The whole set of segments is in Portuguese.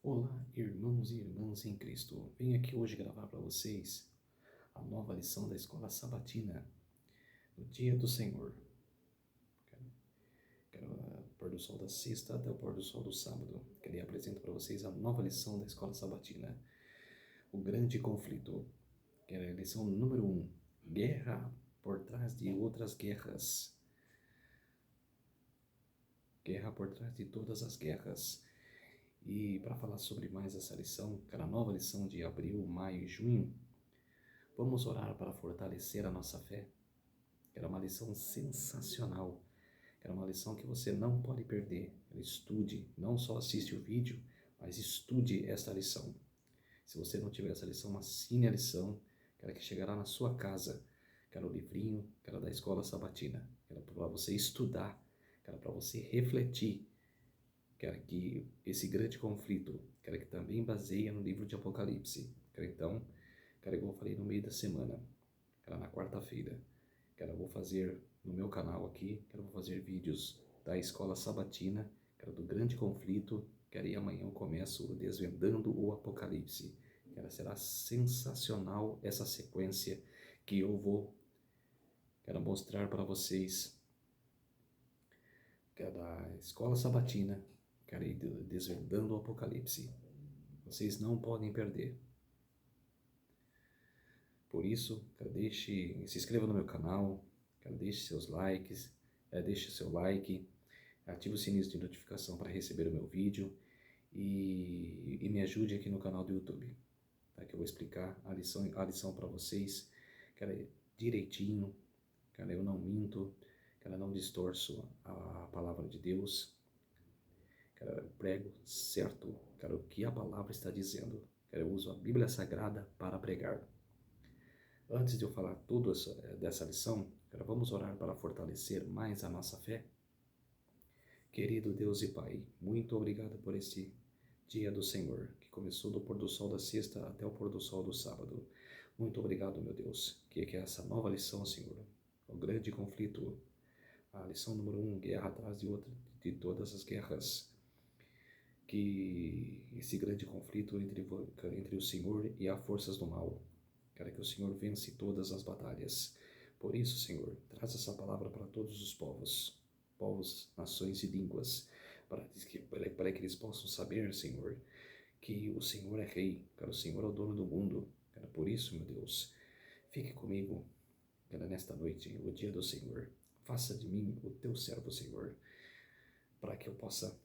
Olá, irmãos e irmãs em Cristo. Venho aqui hoje gravar para vocês a nova lição da Escola Sabatina, no Dia do Senhor. Pôr do sol da sexta até o pôr do sol do sábado. Queria apresentar para vocês a nova lição da Escola Sabatina, o grande conflito, que é a lição número 1, guerra por trás de outras guerras. Guerra por trás de todas as guerras. E para falar sobre mais essa lição, que era a nova lição de abril, maio e junho, vamos orar para fortalecer a nossa fé. Era uma lição sensacional. Era uma lição que você não pode perder. Estude, não só assiste o vídeo, mas estude esta lição. Se você não tiver essa lição, assine a lição, que ela que chegará na sua casa. Que era o livrinho, que era da Escola Sabatina. Que era para você estudar, que era para você refletir. Que era que esse grande conflito, que era que também baseia no livro de Apocalipse. Que era então, que era igual eu falei no meio da semana, que era na quarta-feira. Que era vou fazer no meu canal aqui, que eu vou fazer vídeos da Escola Sabatina, que era do grande conflito, que era, e amanhã eu começo desvendando o Apocalipse. Que era, será sensacional essa sequência que eu vou mostrar para vocês, que é da Escola Sabatina, que era desvendando o Apocalipse. Vocês não podem perder. Por isso, se inscreva no meu canal, deixe seus likes, deixe seu like, ative o sininho de notificação para receber o meu vídeo e me ajude aqui no canal do YouTube, tá? Que eu vou explicar a lição para vocês, direitinho, eu não minto, não distorço a palavra de Deus, eu prego certo, o que a palavra está dizendo, eu uso a Bíblia Sagrada para pregar. Antes de eu falar tudo dessa lição, vamos orar para fortalecer mais a nossa fé. Querido Deus e Pai, muito obrigado por este dia do Senhor, que começou do pôr do sol da sexta até o pôr do sol do sábado. Muito obrigado, meu Deus, que é essa nova lição, Senhor, o grande conflito, a lição número 1, guerra atrás de todas as guerras, que esse grande conflito entre o Senhor e as forças do mal. Quero que o Senhor vence todas as batalhas. Por isso, Senhor, traz essa palavra para todos os povos, nações e línguas, para que eles possam saber, Senhor, que o Senhor é Rei, que o Senhor é o dono do mundo. Por isso, meu Deus, fique comigo nesta noite, o dia do Senhor. Faça de mim o teu servo, Senhor, para que eu possa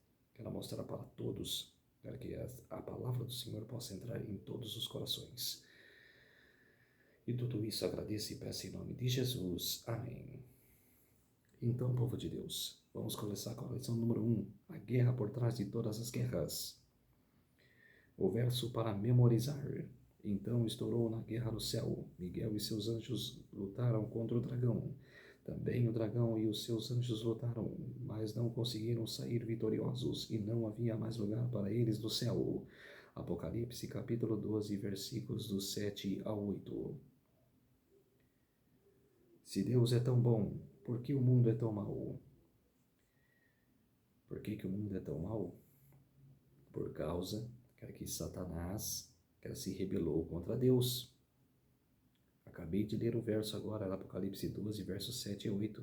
mostrar para todos, para que a palavra do Senhor possa entrar em todos os corações. E tudo isso agradeço e peço em nome de Jesus. Amém. Então, povo de Deus, vamos começar com a lição número 1, a guerra por trás de todas as guerras. O verso para memorizar. Então estourou na guerra no céu. Miguel e seus anjos lutaram contra o dragão. Também o dragão e os seus anjos lutaram, mas não conseguiram sair vitoriosos, e não havia mais lugar para eles no céu. Apocalipse capítulo 12, versículos do 7 ao 8. Se Deus é tão bom, por que o mundo é tão mau? Por que o mundo é tão mau? Por causa que Satanás se rebelou contra Deus. Acabei de ler o verso agora, Apocalipse 12, versos 7 e 8.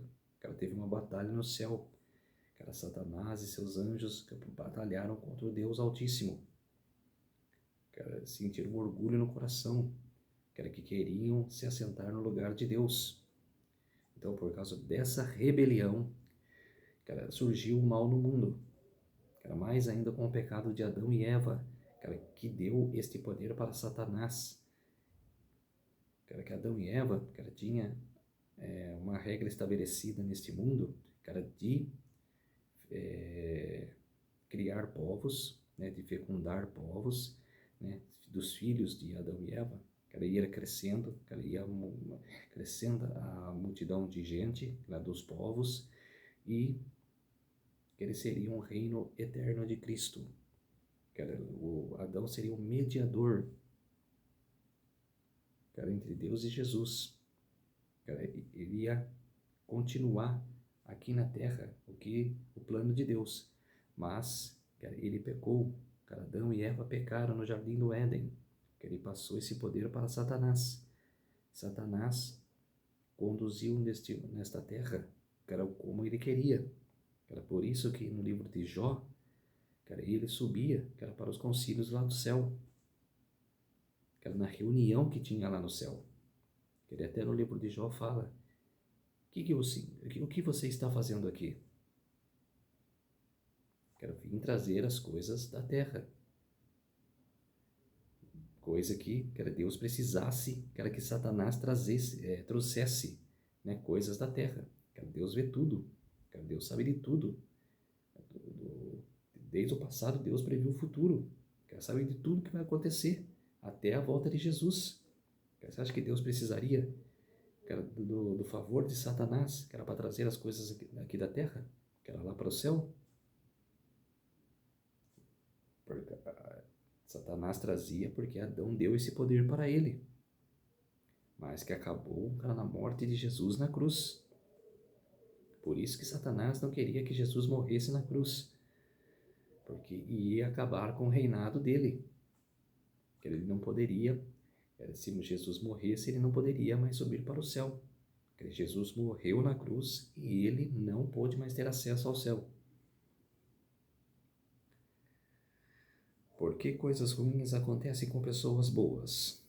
Teve uma batalha no céu. Satanás e seus anjos batalharam contra o Deus Altíssimo. Sentiram um orgulho no coração. Que queriam se assentar no lugar de Deus. Então, por causa dessa rebelião, surgiu o mal no mundo. Mais ainda com o pecado de Adão e Eva, que deu este poder para Satanás. Que Adão e Eva, tinha uma regra estabelecida neste mundo, de criar povos, de fecundar povos, dos filhos de Adão e Eva. Ia crescendo, ia crescendo a multidão de gente, dos povos, e que ele seria um reino eterno de Cristo. O Adão seria o mediador entre Deus e Jesus. Ele ia continuar aqui na terra o plano de Deus, mas ele pecou, Adão e Eva pecaram no jardim do Éden, que ele passou esse poder para Satanás. Satanás conduziu nesta terra, cara, como ele queria. Era por isso que no livro de Jó, cara, ele subia, cara, para os concílios lá do céu, cara, na reunião que tinha lá no céu. Ele até no livro de Jó fala: o que você está fazendo aqui? Quero vir trazer as coisas da terra. Coisa que Deus precisasse, que Satanás trouxesse, né, coisas da terra. Deus vê tudo, Deus sabe de tudo. Desde o passado, Deus previu o futuro. Sabe de tudo que vai acontecer até a volta de Jesus. Você acha que Deus precisaria do favor de Satanás, que era para trazer as coisas aqui da terra, que era lá para o céu? Porque Satanás trazia porque Adão deu esse poder para ele, mas que acabou na morte de Jesus na cruz. Por isso que Satanás não queria que Jesus morresse na cruz, porque ia acabar com o reinado dele. Que ele não poderia, se Jesus morresse, ele não poderia mais subir para o céu. Porque Jesus morreu na cruz e ele não pôde mais ter acesso ao céu. Por que coisas ruins acontecem com pessoas boas?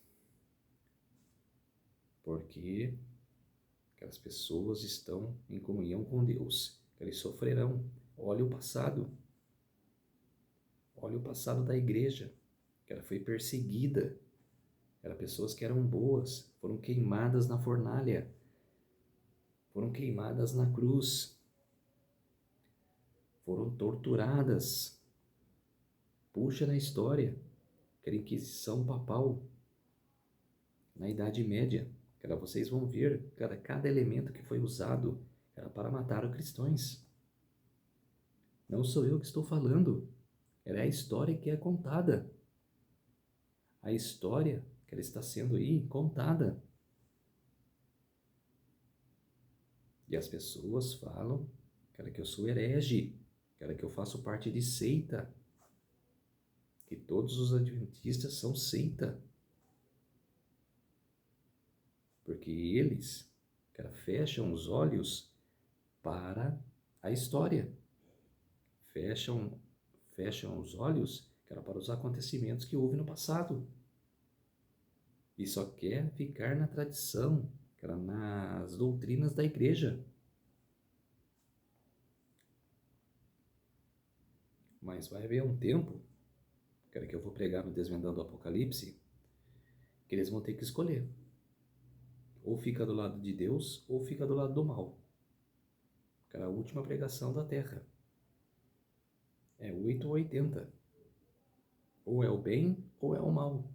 Porque as pessoas estão em comunhão com Deus. Eles sofrerão. Olha o passado. Olha o passado da igreja. Que ela foi perseguida. Eram pessoas que eram boas. Foram queimadas na fornalha. Foram queimadas na cruz. Foram torturadas. Puxa na história. Que era a Inquisição Papal. Na Idade Média. Vocês vão ver cada elemento que foi usado era para matar os cristãos. Não sou eu que estou falando. É a história que é contada. A história que ela está sendo aí contada. E as pessoas falam, que eu sou herege, que eu faço parte de seita. Que todos os adventistas são seita. Porque eles, fecham os olhos para a história. Fecham os olhos para os acontecimentos que houve no passado. E só quer ficar na tradição, nas doutrinas da igreja. Mas vai haver um tempo, que eu vou pregar no Desvendando o Apocalipse, que eles vão ter que escolher. Ou fica do lado de Deus, ou fica do lado do mal. A última pregação da terra. É 8 ou 80. Ou é o bem, ou é o mal.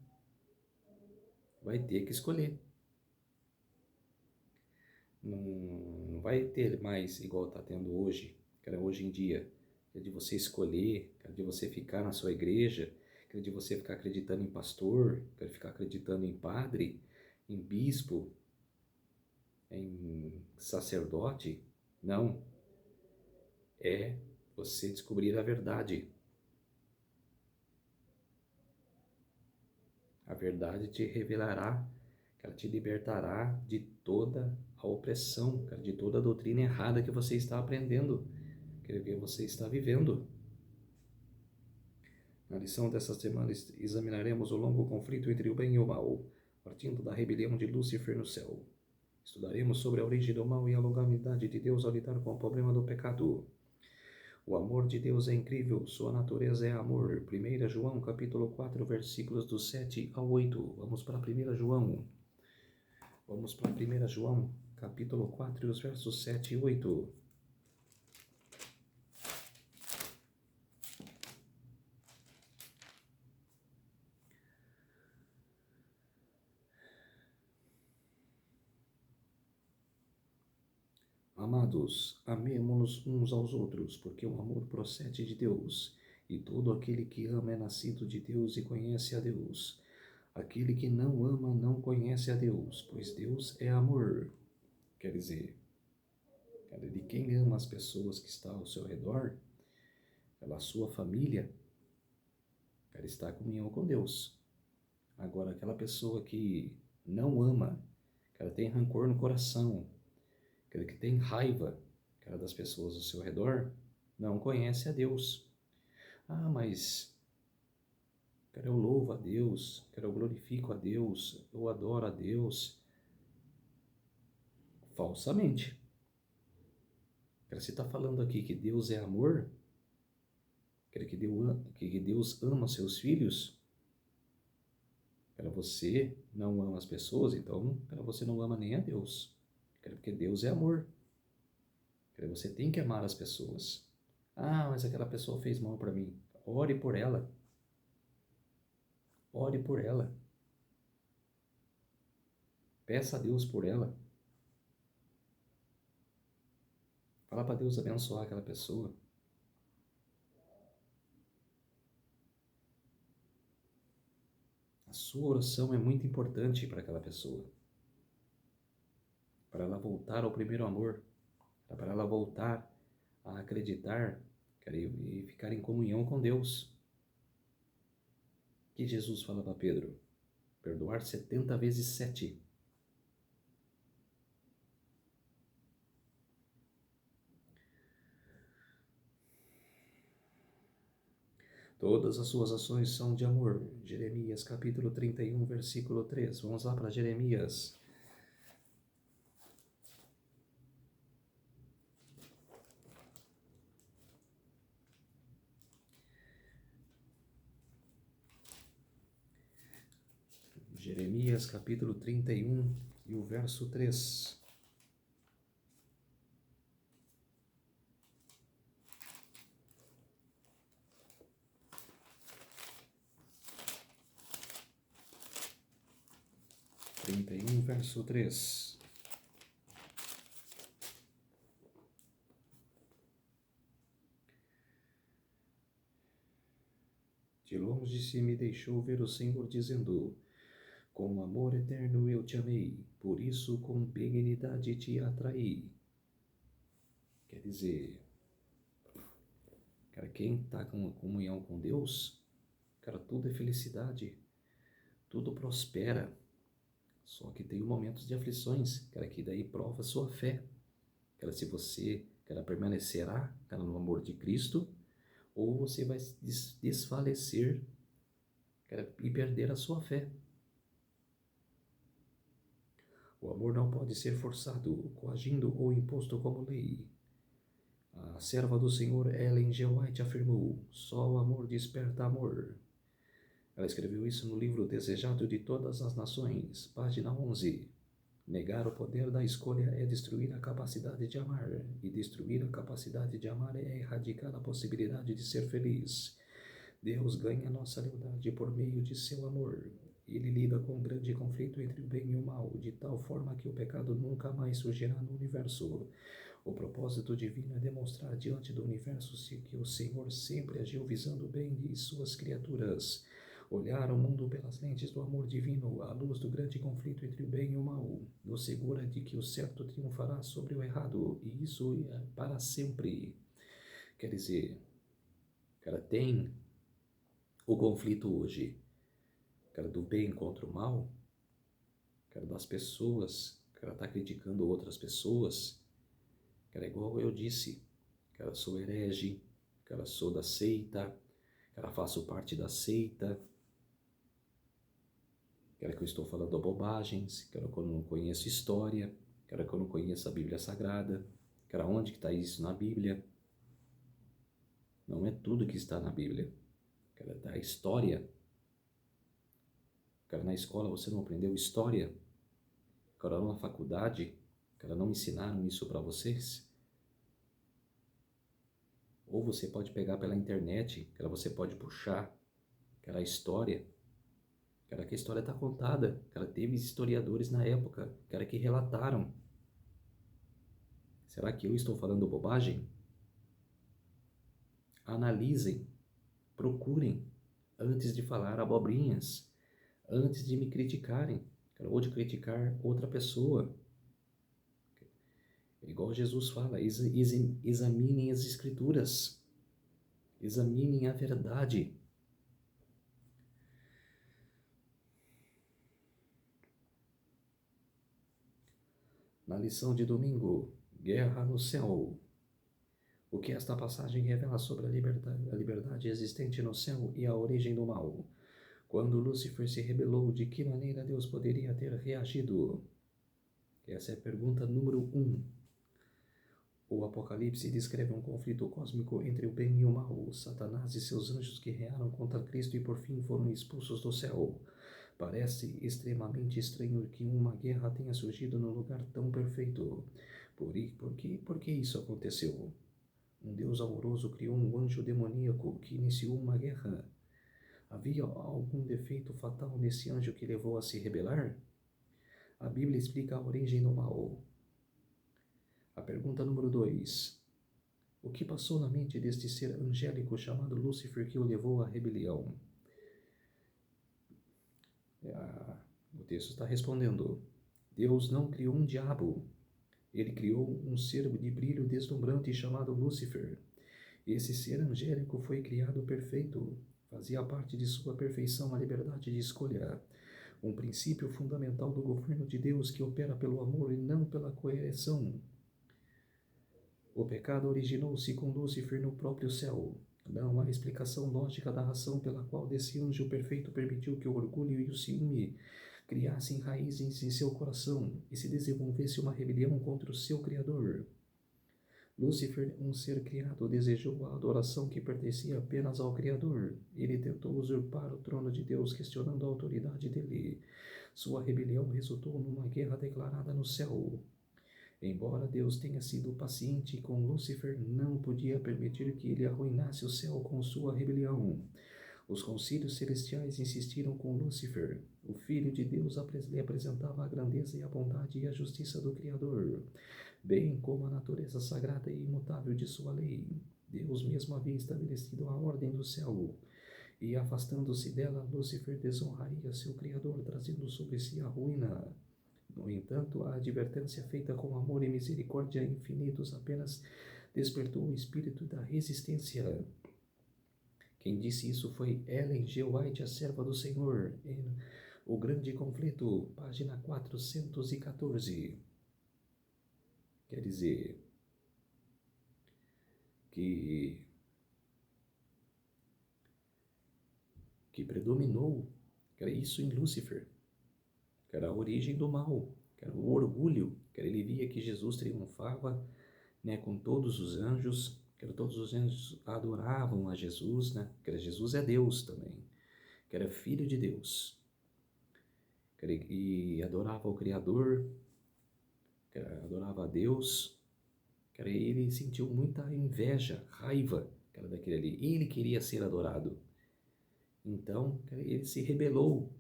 Vai ter que escolher. Não vai ter mais igual está tendo hoje, hoje em dia, de você escolher, de você ficar na sua igreja, de você ficar acreditando em pastor, ficar acreditando em padre, em bispo, em sacerdote. Não. É você descobrir a verdade. A verdade te revelará, ela te libertará de toda a opressão, de toda a doutrina errada que você está aprendendo, que você está vivendo. Na lição dessa semana examinaremos o longo conflito entre o bem e o mal, partindo da rebelião de Lúcifer no céu. Estudaremos sobre a origem do mal e a longanimidade de Deus ao lidar com o problema do pecado. O amor de Deus é incrível, sua natureza é amor. 1 João, capítulo 4, versículos do 7 ao 8. Vamos para 1 João. Vamos para 1 João, capítulo 4, os versos 7 e 8. Amados, amemo-nos uns aos outros, porque o amor procede de Deus, e todo aquele que ama é nascido de Deus e conhece a Deus. Aquele que não ama não conhece a Deus, pois Deus é amor. Quer dizer, de quem ama as pessoas que estão ao seu redor, a sua família, cara, está em comunhão com Deus. Agora, aquela pessoa que não ama, cara, tem rancor no coração, cara, que tem raiva, cara, das pessoas ao seu redor, não conhece a Deus. Ah, mas, cara, eu louvo a Deus, cara, eu glorifico a Deus, eu adoro a Deus. Falsamente. Cara, você está falando aqui que Deus é amor, cara, que Deus ama seus filhos, cara, você não ama as pessoas, então, cara, você não ama nem a Deus. Cara, porque Deus é amor. Cara, você tem que amar as pessoas. Ah, mas aquela pessoa fez mal para mim. Ore por ela. Ore por ela. Peça a Deus por ela. Fala para Deus abençoar aquela pessoa. A sua oração é muito importante para aquela pessoa. Para ela voltar ao primeiro amor. Para ela voltar a acreditar, cara, e ficar em comunhão com Deus. Que Jesus fala para Pedro? Perdoar 70 vezes 7. Todas as suas ações são de amor. Jeremias capítulo 31, versículo 3. Vamos lá para Jeremias. Jeremias capítulo 31 e o verso 3. Verso 3. De longe se me deixou ver o Senhor dizendo: com amor eterno eu te amei, por isso com benignidade te atraí. Quer dizer, cara, quem está com comunhão com Deus, cara, tudo é felicidade, tudo prospera. Só que tem momentos de aflições, cara, que daí prova a sua fé. Cara, se você, cara, permanecerá, cara, no amor de Cristo, ou você vai desfalecer, cara, e perder a sua fé. O amor não pode ser forçado, coagindo ou imposto como lei. A serva do Senhor, Ellen G. White, afirmou: só o amor desperta amor. Ela escreveu isso no livro Desejado de Todas as Nações, página 11. Negar o poder da escolha é destruir a capacidade de amar, e destruir a capacidade de amar é erradicar a possibilidade de ser feliz. Deus ganha nossa lealdade por meio de seu amor. Ele lida com o grande conflito entre o bem e o mal, de tal forma que o pecado nunca mais surgirá no universo. O propósito divino é demonstrar diante do universo que o Senhor sempre agiu visando o bem de suas criaturas. Olhar o mundo pelas lentes do amor divino, à luz do grande conflito entre o bem e o mal, nos segura de que o certo triunfará sobre o errado, e isso é para sempre. Quer dizer, cara, tem o conflito hoje, cara, do bem contra o mal, cara, das pessoas, cara, tá criticando outras pessoas, cara, igual eu disse, cara, sou herege, cara, sou da seita, cara, faço parte da seita, cara, que eu estou falando bobagens, cara, que eu não conheço história, cara, que eu não conheço a Bíblia Sagrada, cara, onde que está isso na Bíblia? Não é tudo que está na Bíblia, cara, da história. Cara, na escola você não aprendeu história? Cara, na faculdade, cara, não ensinaram isso para vocês? Ou você pode pegar pela internet, cara, você pode puxar, cara, a história, cara, que a história está contada, cara, teve historiadores na época, cara, que relataram. Será que eu estou falando bobagem? Analisem, procurem, antes de falar abobrinhas, antes de me criticarem, cara, ou de criticar outra pessoa. É igual Jesus fala, examinem as escrituras, examinem a verdade. Na lição de domingo, Guerra no Céu. O que esta passagem revela sobre a liberdade existente no céu e a origem do mal? Quando Lúcifer se rebelou, de que maneira Deus poderia ter reagido? Essa é a pergunta número 1. O Apocalipse descreve um conflito cósmico entre o bem e o mal, Satanás e seus anjos guerrearam contra Cristo e por fim foram expulsos do céu. Parece extremamente estranho que uma guerra tenha surgido num lugar tão perfeito. Por que isso aconteceu? Um Deus amoroso criou um anjo demoníaco que iniciou uma guerra. Havia algum defeito fatal nesse anjo que levou a se rebelar? A Bíblia explica a origem do mal. A pergunta número 2. O que passou na mente deste ser angélico chamado Lúcifer que o levou à rebelião? O texto está respondendo: Deus não criou um diabo. Ele criou um ser de brilho deslumbrante chamado Lúcifer. Esse ser angélico foi criado perfeito. Fazia parte de sua perfeição a liberdade de escolha, um princípio fundamental do governo de Deus que opera pelo amor e não pela coerção. O pecado originou-se com Lúcifer no próprio céu. Não há explicação lógica da razão pela qual desse anjo perfeito permitiu que o orgulho e o ciúme criassem raízes em seu coração e se desenvolvesse uma rebelião contra o seu Criador. Lúcifer, um ser criado, desejou a adoração que pertencia apenas ao Criador. Ele tentou usurpar o trono de Deus, questionando a autoridade dele. Sua rebelião resultou numa guerra declarada no céu. Embora Deus tenha sido paciente com Lúcifer, não podia permitir que ele arruinasse o céu com sua rebelião. Os concílios celestiais insistiram com Lúcifer. O Filho de Deus lhe apresentava a grandeza e a bondade e a justiça do Criador, bem como a natureza sagrada e imutável de sua lei. Deus mesmo havia estabelecido a ordem do céu, e afastando-se dela, Lúcifer desonraria seu Criador, trazendo sobre si a ruína. No entanto, a advertência feita com amor e misericórdia infinitos apenas despertou o espírito da resistência. Quem disse isso foi Ellen G. White, a serva do Senhor, em O Grande Conflito, página 414. Quer dizer que predominou, que era isso em Lúcifer, que era a origem do mal, que era o orgulho, que ele via que Jesus triunfava, né, com todos os anjos, que todos os anjos adoravam a Jesus, né, que Jesus é Deus também, que era filho de Deus, e adorava o Criador, que adorava a Deus, que ele sentiu muita inveja, raiva, que era daquele ali, ele queria ser adorado. Então, ele se rebelou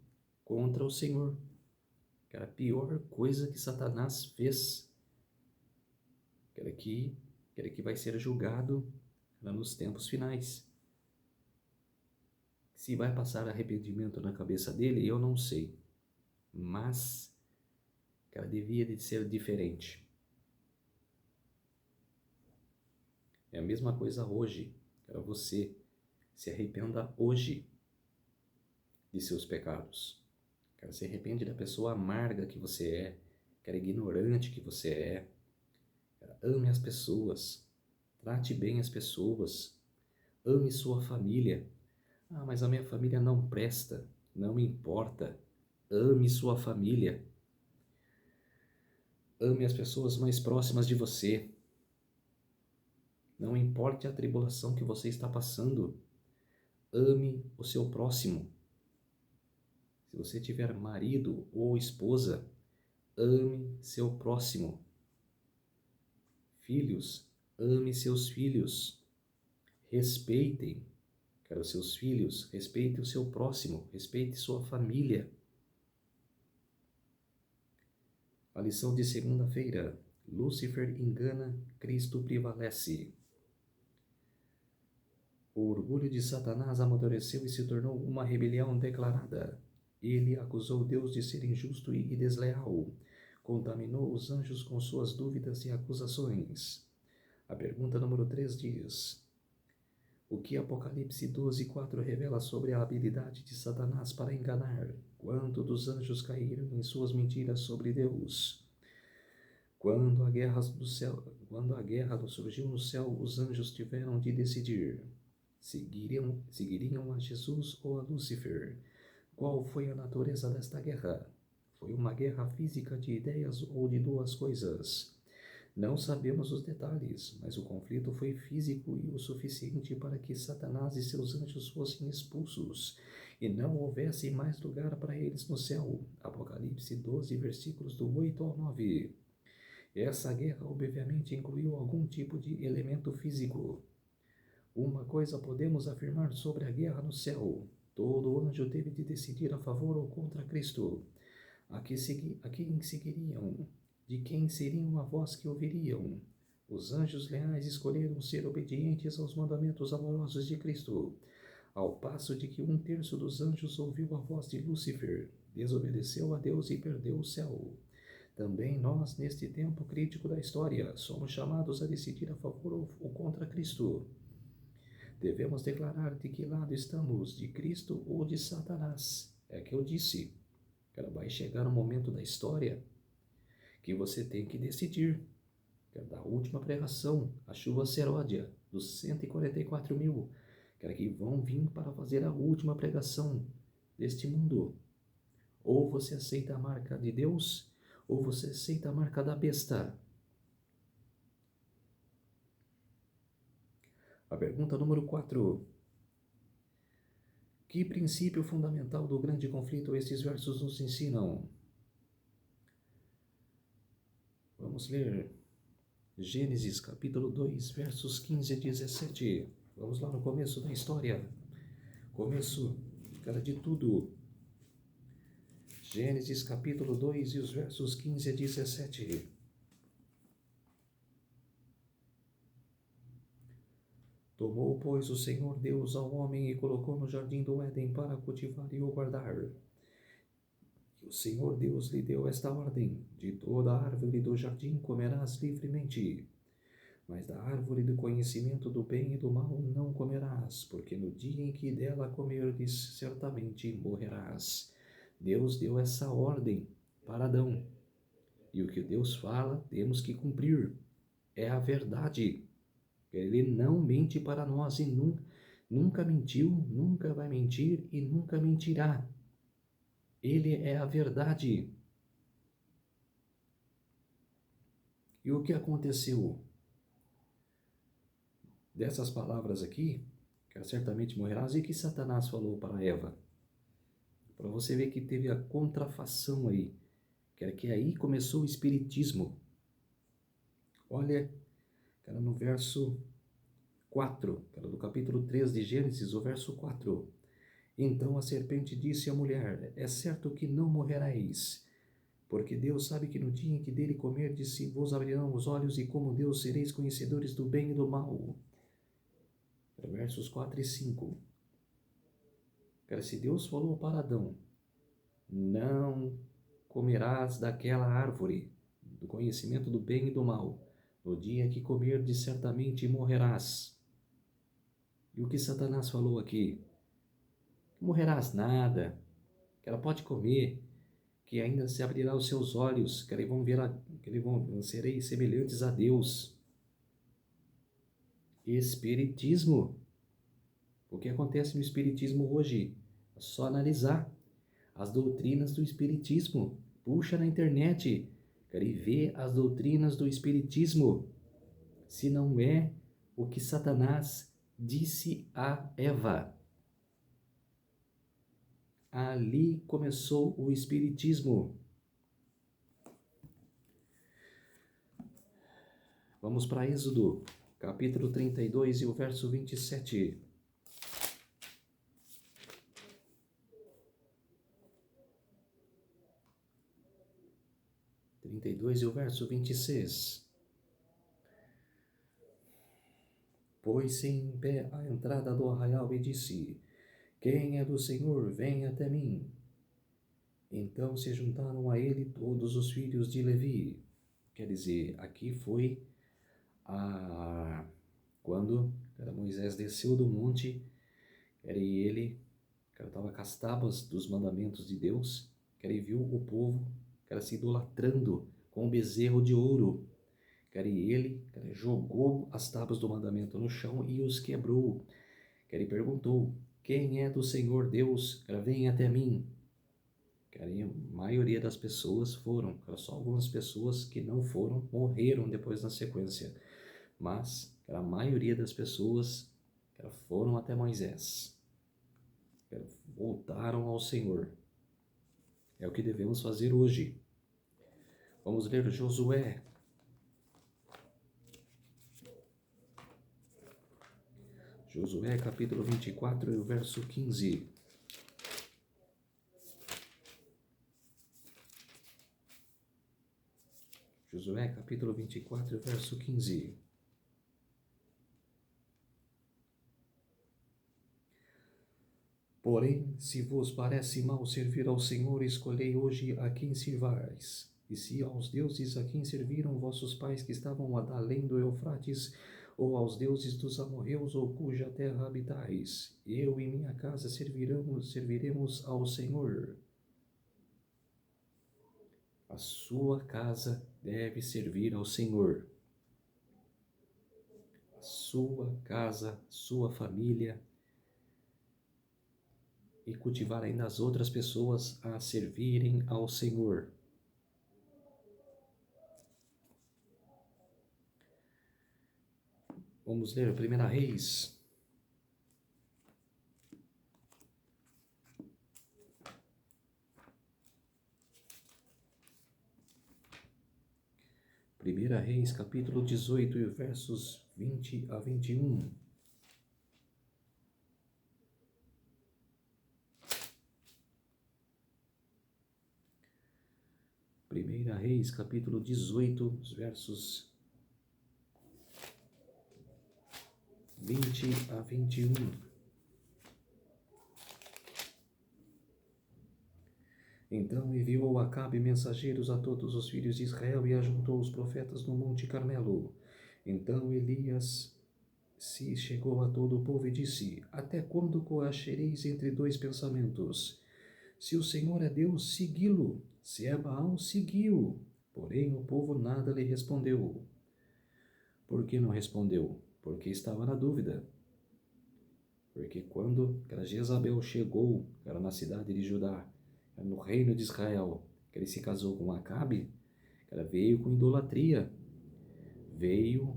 contra o Senhor, que era a pior coisa que Satanás fez, que vai ser julgado nos tempos finais. Se vai passar arrependimento na cabeça dele, eu não sei, mas devia de ser diferente. É a mesma coisa hoje, você se arrependa hoje de seus pecados. Se arrepende da pessoa amarga que você é, ignorante que você é. Ame as pessoas, trate bem as pessoas, ame sua família. Ah, mas a minha família não presta, não importa. Ame sua família. Ame as pessoas mais próximas de você. Não importe a tribulação que você está passando, ame o seu próximo. Se você tiver marido ou esposa, ame seu próximo. Filhos, ame seus filhos. Respeitem, os seus filhos, respeite o seu próximo, respeite sua família. A lição de segunda-feira: Lúcifer engana, Cristo prevalece. O orgulho de Satanás amadureceu e se tornou uma rebelião declarada. Ele acusou Deus de ser injusto e desleal. Contaminou os anjos com suas dúvidas e acusações. A pergunta número 3 diz: o que Apocalipse 12:4 revela sobre a habilidade de Satanás para enganar? Quantos dos anjos caíram em suas mentiras sobre Deus? Quando a guerra surgiu no céu, os anjos tiveram de decidir: seguiriam a Jesus ou a Lúcifer? Qual foi a natureza desta guerra? Foi uma guerra física de ideias ou de duas coisas? Não sabemos os detalhes, mas o conflito foi físico e o suficiente para que Satanás e seus anjos fossem expulsos e não houvesse mais lugar para eles no céu. Apocalipse 12, versículos do 8 ao 9. Essa guerra obviamente incluiu algum tipo de elemento físico. Uma coisa podemos afirmar sobre a guerra no céu: todo anjo teve de decidir a favor ou contra Cristo. A quem seguiriam? De quem seriam a voz que ouviriam? Os anjos leais escolheram ser obedientes aos mandamentos amorosos de Cristo, ao passo de que 1/3 dos anjos ouviu a voz de Lúcifer, desobedeceu a Deus e perdeu o céu. Também nós, neste tempo crítico da história, somos chamados a decidir a favor ou contra Cristo. Devemos declarar de que lado estamos, de Cristo ou de Satanás. É que eu disse, cara, vai chegar um momento da história que você tem que decidir. Da última pregação, a chuva seródia, dos 144 mil, que vão vir para fazer a última pregação deste mundo. Ou você aceita a marca de Deus, ou você aceita a marca da besta. A pergunta número 4. Que princípio fundamental do grande conflito estes versos nos ensinam? Vamos ler Gênesis capítulo 2, versos 15 a 17. Vamos lá no começo da história. Começo, de tudo. Gênesis capítulo 2 e os versos 15 a 17. Tomou, pois, o Senhor Deus ao homem e colocou no jardim do Éden para cultivar e o guardar. E o Senhor Deus lhe deu esta ordem: de toda a árvore do jardim comerás livremente, mas da árvore do conhecimento do bem e do mal não comerás, porque no dia em que dela comerdes, certamente morrerás. Deus deu essa ordem para Adão. E o que Deus fala, temos que cumprir. É a verdade. Ele não mente para nós e nunca mentiu, nunca vai mentir e nunca mentirá. Ele é a verdade. E o que aconteceu? Dessas palavras aqui, que certamente morrerás, e que Satanás falou para Eva. Para você ver que teve a contrafação aí, que aí começou o espiritismo. Olha, no verso 4, do capítulo 3 de Gênesis, o verso 4. Então a serpente disse à mulher: é certo que não morrereis, porque Deus sabe que no dia em que dele comerdes, se vos abrirão os olhos, e como Deus sereis conhecedores do bem e do mal. Versos 4 e 5. Se Deus falou para Adão: não comerás daquela árvore, do conhecimento do bem e do mal, no dia que comerdes, certamente morrerás. E o que Satanás falou aqui? Morrerás nada, que ela pode comer, que ainda se abrirá os seus olhos, que sereis semelhantes a Deus. Espiritismo. O que acontece no espiritismo hoje? É só analisar as doutrinas do espiritismo. Puxa na internet, e vê as doutrinas do espiritismo. Se não é o que Satanás disse a Eva. Ali começou o espiritismo. Vamos para Êxodo, capítulo 32 e o verso 27. E o verso 26. Pôs-se em pé à entrada do arraial e disse: quem é do Senhor, vem até mim. Então se juntaram a ele todos os filhos de Levi. Quer dizer, aqui foi quando Moisés desceu do monte, e ele estava com as tábuas dos mandamentos de Deus, e viu o povo se idolatrando com o bezerro de ouro. E ele jogou as tábuas do mandamento no chão e os quebrou. Ele perguntou: quem é do Senhor Deus? Vem até mim. E a maioria das pessoas foram. Só algumas pessoas que não foram morreram depois na sequência. Mas a maioria das pessoas foram até Moisés. Voltaram ao Senhor. É o que devemos fazer hoje. Vamos ler Josué. Josué capítulo 24 e o verso 15. Josué capítulo 24 e o verso 15. Porém, se vos parece mal servir ao Senhor, escolhei hoje a quem sirvais. E se aos deuses a quem serviram vossos pais que estavam além do Eufrates, ou aos deuses dos amorreus, ou cuja terra habitais, eu e minha casa serviremos ao Senhor. A sua casa deve servir ao Senhor. A sua casa, sua família, e cultivar ainda as outras pessoas a servirem ao Senhor. Vamos ler 1 Reis. Primeira Reis, capítulo 18, versos 20 a 21. Primeira Reis, capítulo 18, versos 20 a 21. Então enviou Acabe mensageiros a todos os filhos de Israel e ajuntou os profetas no Monte Carmelo. Então Elias se chegou a todo o povo e disse: até quando coachereis entre dois pensamentos? Se o Senhor é Deus, segui-lo. Se é Baal, segui-o. Porém o povo nada lhe respondeu. Por que não respondeu? Porque estava na dúvida. Porque quando Jezabel chegou, era na cidade de Judá, no reino de Israel, que ele se casou com Acabe, ela veio com idolatria. Veio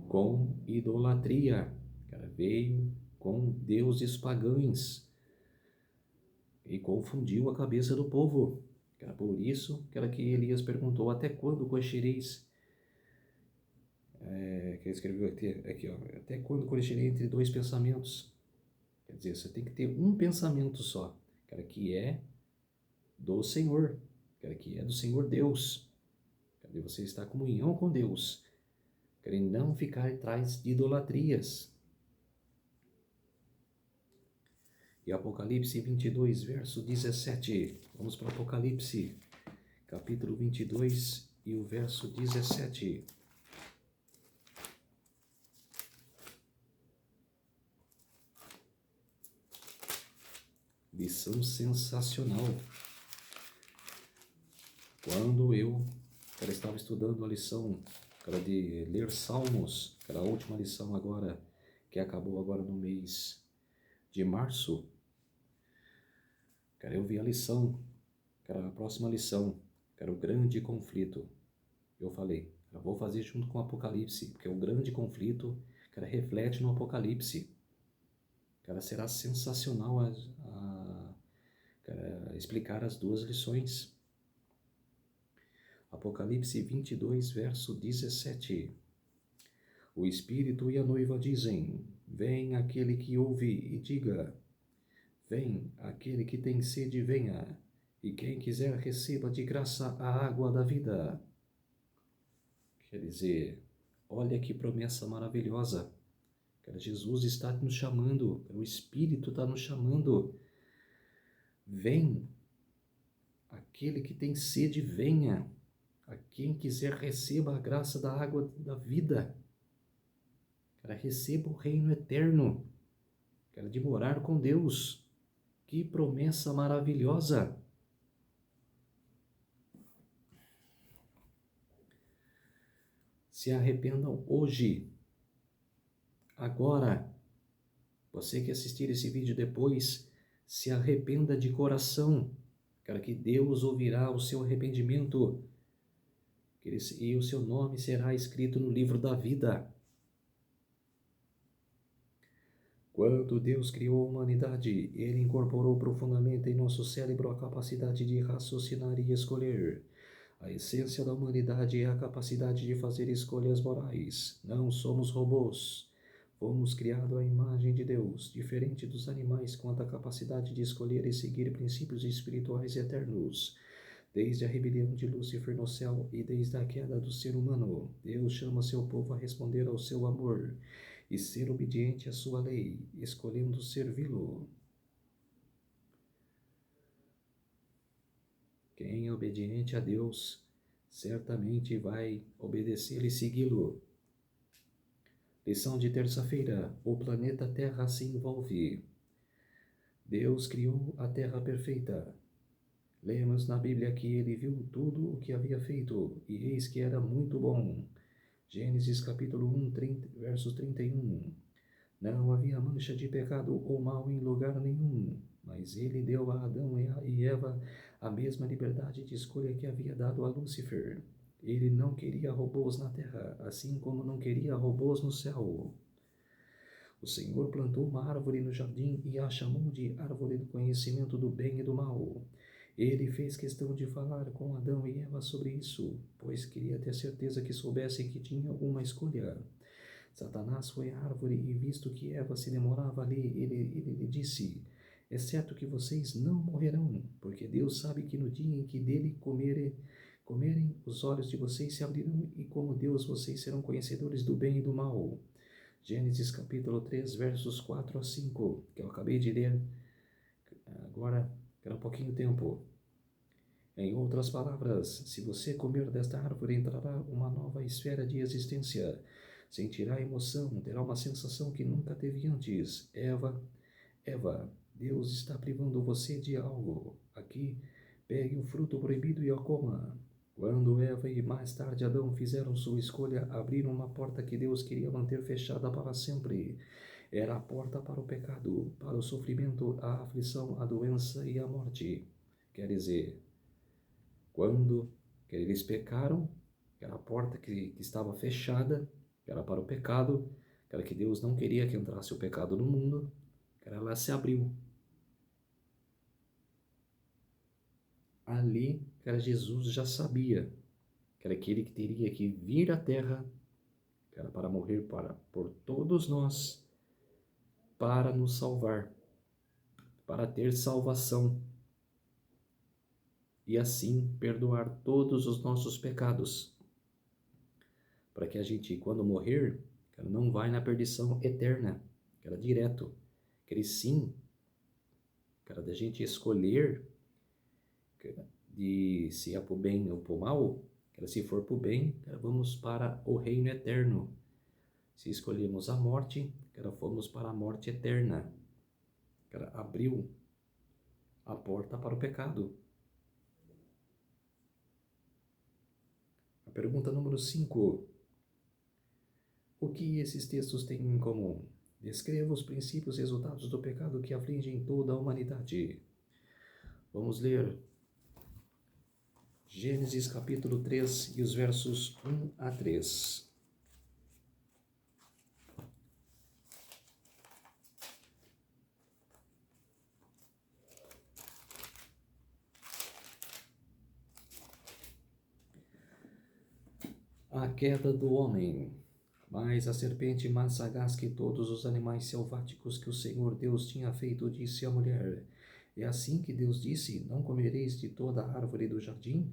com idolatria. Ela veio com deuses pagãos e confundiu a cabeça do povo. Era por isso que Elias perguntou: até quando coachereis? Que ele escreveu aqui, ó, até quando coacherei entre dois pensamentos? Quer dizer, você tem que ter um pensamento só, que é do Senhor, que é do Senhor Deus. Você está em comunhão com Deus. Não ficar atrás de idolatrias. E Apocalipse 22, verso 17. Vamos para Apocalipse, capítulo 22 e o verso 17. Lição sensacional. Quando eu estava estudando a lição de ler Salmos, que era a última lição agora, que acabou agora no mês de março, eu vi a lição, a próxima lição, o grande conflito. Eu falei, eu vou fazer junto com o Apocalipse, porque o grande conflito, reflete no Apocalipse. Será sensacional explicar as duas lições. Apocalipse 22, verso 17. O Espírito e a noiva dizem: vem aquele que ouve e diga: vem aquele que tem sede, venha, e quem quiser receba de graça a água da vida. Quer dizer, olha que promessa maravilhosa. Jesus está nos chamando, o Espírito está nos chamando. Vem, aquele que tem sede, venha. A quem quiser receba a graça da água da vida. Receba o reino eterno. De morar com Deus. Que promessa maravilhosa. Se arrependam hoje, agora. Você que assistir esse vídeo depois, se arrependa de coração, cara, que Deus ouvirá o seu arrependimento e o seu nome será escrito no livro da vida. Quando Deus criou a humanidade, Ele incorporou profundamente em nosso cérebro a capacidade de raciocinar e escolher. A essência da humanidade é a capacidade de fazer escolhas morais. Não somos robôs. Fomos criados à imagem de Deus, diferente dos animais quanto à capacidade de escolher e seguir princípios espirituais eternos. Desde a rebelião de Lúcifer no céu e desde a queda do ser humano, Deus chama seu povo a responder ao seu amor e ser obediente à sua lei, escolhendo servi-lo. Quem é obediente a Deus, certamente vai obedecer e segui-lo. Lição de terça-feira: o planeta Terra se envolve. Deus criou a Terra perfeita. Lemos na Bíblia que ele viu tudo o que havia feito, e eis que era muito bom. Gênesis capítulo 1, versos 31. Não havia mancha de pecado ou mal em lugar nenhum, mas ele deu a Adão e Eva a mesma liberdade de escolha que havia dado a Lúcifer. Ele não queria robôs na terra, assim como não queria robôs no céu. O Senhor plantou uma árvore no jardim e a chamou de árvore do conhecimento do bem e do mal. Ele fez questão de falar com Adão e Eva sobre isso, pois queria ter certeza que soubessem que tinha uma escolha. Satanás foi à árvore e, visto que Eva se demorava ali, ele lhe disse: é certo que vocês não morrerão, porque Deus sabe que no dia em que dele comerem, os olhos de vocês se abrirão e, como Deus, vocês serão conhecedores do bem e do mal. Gênesis capítulo 3, versos 4 a 5, que eu acabei de ler agora, era um pouquinho tempo. Em outras palavras, se você comer desta árvore, entrará uma nova esfera de existência. Sentirá emoção, terá uma sensação que nunca teve antes. Eva, Deus está privando você de algo. Aqui, pegue o fruto proibido e o coma. Quando Eva e mais tarde Adão fizeram sua escolha, abriram uma porta que Deus queria manter fechada para sempre. Era a porta para o pecado, para o sofrimento, a aflição, a doença e a morte. Quer dizer, quando eles pecaram, era a porta que estava fechada, que era para o pecado, que era que Deus não queria que entrasse o pecado no mundo, que ela se abriu. Ali, cara, Jesus já sabia que era aquele que teria que vir à terra, que era para morrer por todos nós, para nos salvar, para ter salvação e assim perdoar todos os nossos pecados, para que a gente, quando morrer, cara, não vai na perdição eterna, cara, direto, que sim, cara, da gente escolher de se é para o bem ou para o mal, cara, se for para o bem, cara, vamos para o reino eterno. Se escolhemos a morte, cara, fomos para a morte eterna. Cara, abriu a porta para o pecado. A pergunta número 5. O que esses textos têm em comum? Descreva os princípios e resultados do pecado que afligem toda a humanidade. Vamos ler Gênesis capítulo 3 e os versos 1 a 3. A queda do homem. Mas a serpente, mais sagaz que todos os animais selváticos que o Senhor Deus tinha feito, disse à mulher: é assim que Deus disse: não comereis de toda a árvore do jardim?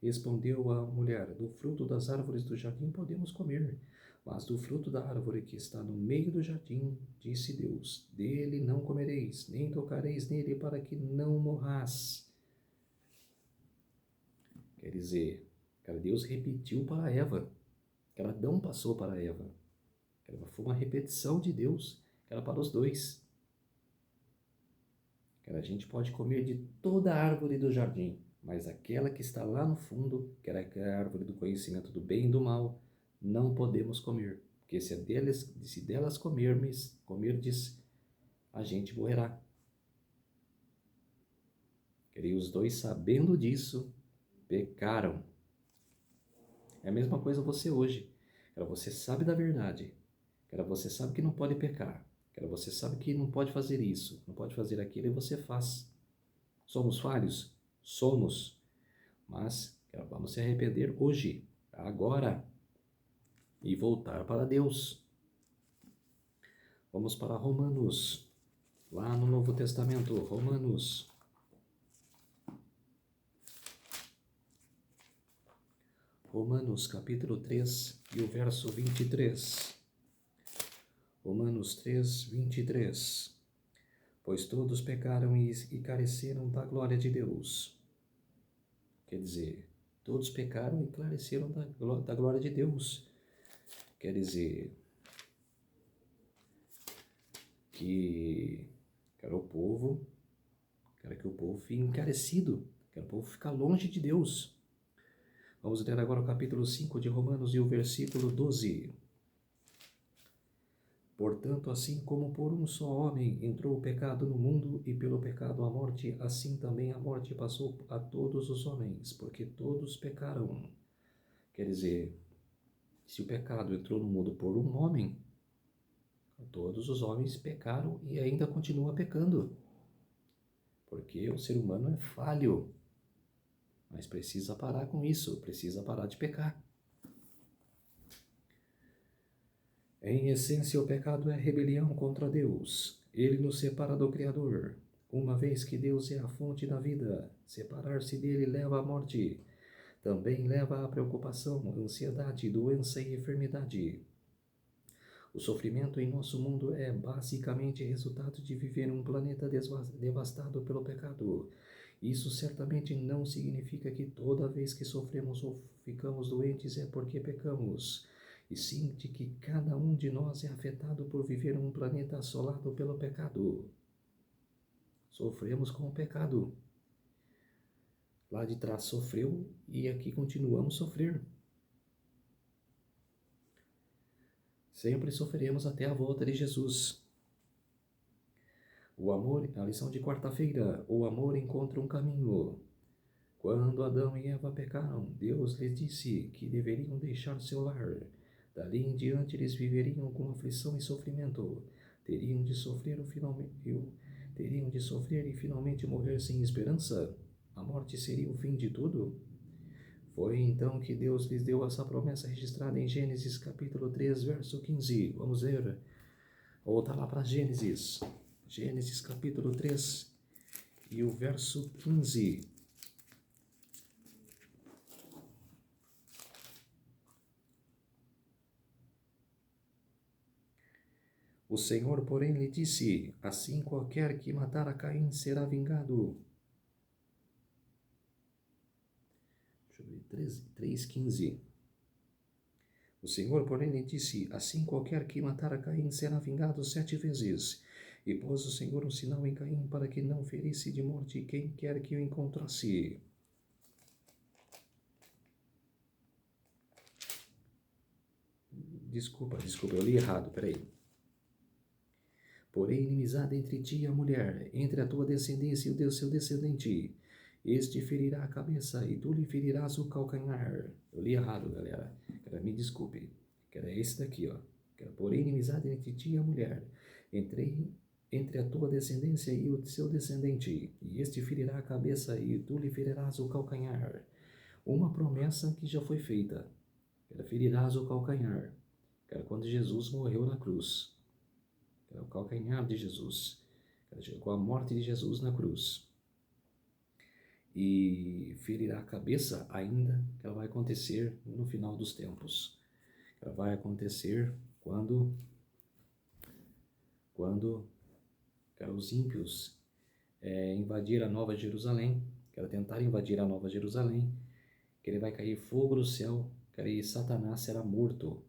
Respondeu a mulher: do fruto das árvores do jardim podemos comer, mas do fruto da árvore que está no meio do jardim, disse Deus: dele não comereis, nem tocareis nele, para que não morrais. Quer dizer, cara, Deus repetiu para Eva, que Adão passou para Eva. Foi uma repetição de Deus, que era para os dois. Que a gente pode comer de toda a árvore do jardim, mas aquela que está lá no fundo, que era a árvore do conhecimento do bem e do mal, não podemos comer, porque se delas comerdes, a gente morrerá. E os dois, sabendo disso, pecaram. É a mesma coisa você hoje. Você sabe da verdade. Você sabe que não pode pecar. Você sabe que não pode fazer isso, não pode fazer aquilo, e você faz. Somos falhos? Somos. Mas vamos se arrepender hoje, agora, e voltar para Deus. Vamos para Romanos, lá no Novo Testamento, Romanos capítulo 3 e o verso 23. Romanos 3, 23. Pois todos pecaram e careceram da glória de Deus. Quer dizer, todos pecaram e careceram da glória de Deus. Quer dizer, que o povo fique encarecido, o povo ficar longe de Deus. Vamos ler agora o capítulo 5 de Romanos e o versículo 12. Portanto, assim como por um só homem entrou o pecado no mundo, e pelo pecado a morte, assim também a morte passou a todos os homens, porque todos pecaram. Quer dizer, se o pecado entrou no mundo por um homem, todos os homens pecaram e ainda continua pecando. Porque o ser humano é falho, mas precisa parar com isso, precisa parar de pecar. Em essência, o pecado é rebelião contra Deus. Ele nos separa do Criador. Uma vez que Deus é a fonte da vida, separar-se dele leva à morte. Também leva à preocupação, ansiedade, doença e enfermidade. O sofrimento em nosso mundo é basicamente resultado de viver em um planeta devastado pelo pecado. Isso certamente não significa que toda vez que sofremos ou ficamos doentes é porque pecamos, e sim de que cada um de nós é afetado por viver em um planeta assolado pelo pecado. Sofremos com o pecado. Lá de trás sofreu e aqui continuamos a sofrer. Sempre sofreremos até a volta de Jesus. O amor, a lição de quarta-feira, o amor encontra um caminho. Quando Adão e Eva pecaram, Deus lhes disse que deveriam deixar seu lar. Dali em diante eles viveriam com aflição e sofrimento. Teriam de sofrer e finalmente morrer sem esperança. A morte seria o fim de tudo? Foi então que Deus lhes deu essa promessa registrada em Gênesis capítulo 3, verso 15. Vamos ver. Voltar lá para Gênesis. Gênesis capítulo 3 e o verso 15. O Senhor, porém, lhe disse: assim qualquer que matar a Caim será vingado. Deixa eu ver, 3:15. O Senhor, porém, lhe disse: assim qualquer que matar a Caim será vingado 7 vezes. E pôs o Senhor um sinal em Caim para que não ferisse de morte quem quer que o encontrasse. Desculpa, eu li errado, peraí. Porém, inimizade entre ti e a mulher, entre a tua descendência e o seu descendente. Este ferirá a cabeça e tu lhe ferirás o calcanhar. Eu li errado, galera. Me desculpe. Era esse daqui, ó. Porém, inimizade entre ti e a mulher, entre a tua descendência e o seu descendente. E este ferirá a cabeça e tu lhe ferirás o calcanhar. Uma promessa que já foi feita. Ferirás o calcanhar. Quando Jesus morreu na cruz. O calcanhar de Jesus, com a morte de Jesus na cruz. E ferirá a cabeça ainda, que ela vai acontecer no final dos tempos. Ela vai acontecer quando os ímpios invadir a Nova Jerusalém, tentar invadir a Nova Jerusalém, que ele vai cair fogo do céu, e Satanás será morto.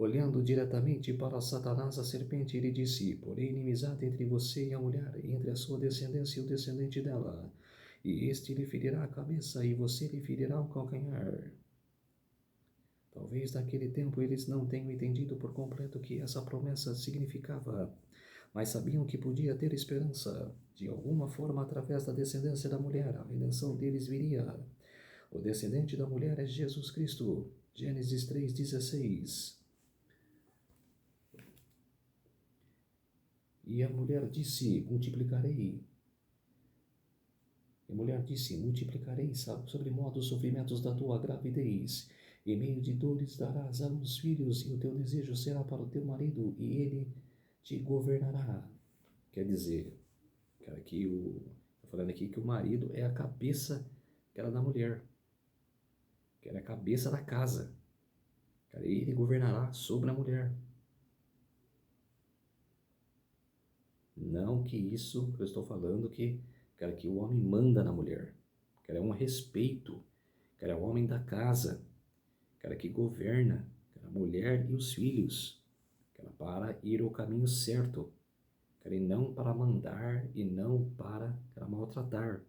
Olhando diretamente para Satanás, a serpente lhe disse: porém, inimizade entre você e a mulher, entre a sua descendência e o descendente dela. E este lhe ferirá a cabeça, e você lhe ferirá o calcanhar. Talvez naquele tempo eles não tenham entendido por completo o que essa promessa significava, mas sabiam que podia ter esperança. De alguma forma, através da descendência da mulher, a redenção deles viria. O descendente da mulher é Jesus Cristo. Gênesis 3,16. E a mulher disse, multiplicarei. E a mulher disse, multiplicarei sobre modo os sofrimentos da tua gravidez. Em meio de dores darás a luz filhos, e o teu desejo será para o teu marido, e ele te governará. Quer dizer, cara, tô falando aqui que o marido é a cabeça, que era da mulher, que era a cabeça da casa. Cara, e ele governará sobre a mulher. Não que isso que eu estou falando cara, que o homem manda na mulher. Cara, é um respeito. Cara, é o homem da casa. Cara, que governa. Cara, a mulher e os filhos. Cara, para ir ao caminho certo. Cara, e não para mandar e não para, cara, maltratar.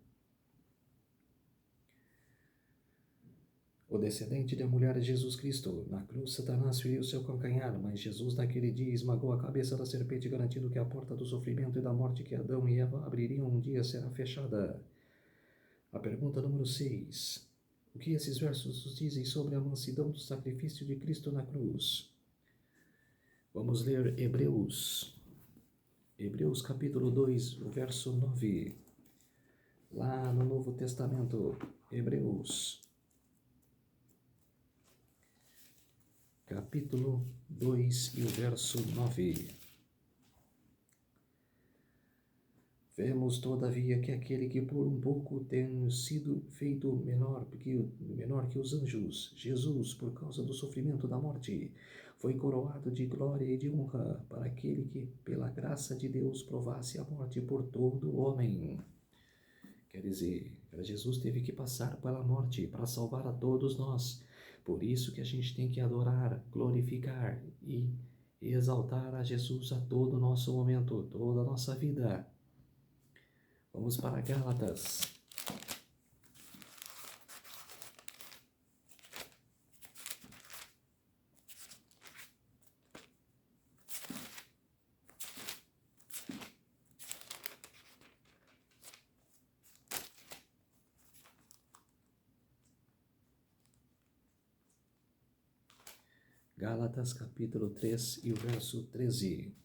O descendente da mulher é Jesus Cristo. Na cruz, Satanás feriu seu calcanhar, mas Jesus naquele dia esmagou a cabeça da serpente, garantindo que a porta do sofrimento e da morte que Adão e Eva abririam um dia será fechada. A pergunta número 6. O que esses versos nos dizem sobre a mansidão do sacrifício de Cristo na cruz? Vamos ler Hebreus. Hebreus capítulo 2, o verso 9. Lá no Novo Testamento, Hebreus capítulo 2 e o verso 9. Vemos, todavia, que aquele que por um pouco tem sido feito menor que os anjos, Jesus, por causa do sofrimento da morte, foi coroado de glória e de honra para aquele que, pela graça de Deus, provasse a morte por todo homem. Quer dizer, Jesus teve que passar pela morte para salvar a todos nós. Por isso que a gente tem que adorar, glorificar e exaltar a Jesus a todo nosso momento, toda a nossa vida. Vamos para Gálatas. Gálatas capítulo 3 e o verso 13.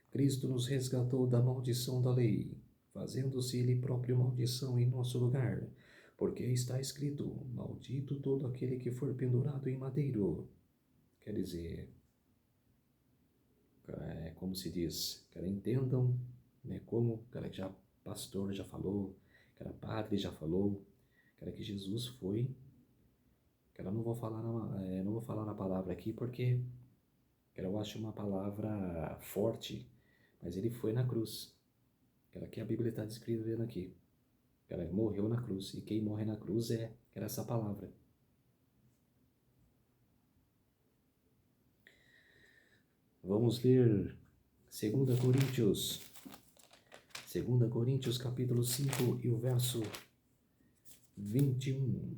Cristo nos resgatou da maldição da lei, fazendo-se Ele próprio maldição em nosso lugar, porque está escrito, maldito todo aquele que for pendurado em madeiro. Quer dizer, é como se diz, cara, entendam, né, como, cara, já pastor já falou, cara, padre já falou, cara, que Jesus foi, cara, não vou falar na palavra aqui porque, cara, eu acho uma palavra forte, mas ele foi na cruz, cara, que a Bíblia está descrevendo aqui, cara, morreu na cruz, e quem morre na cruz era essa palavra. Vamos ler 2 Coríntios capítulo 5 e o verso 21.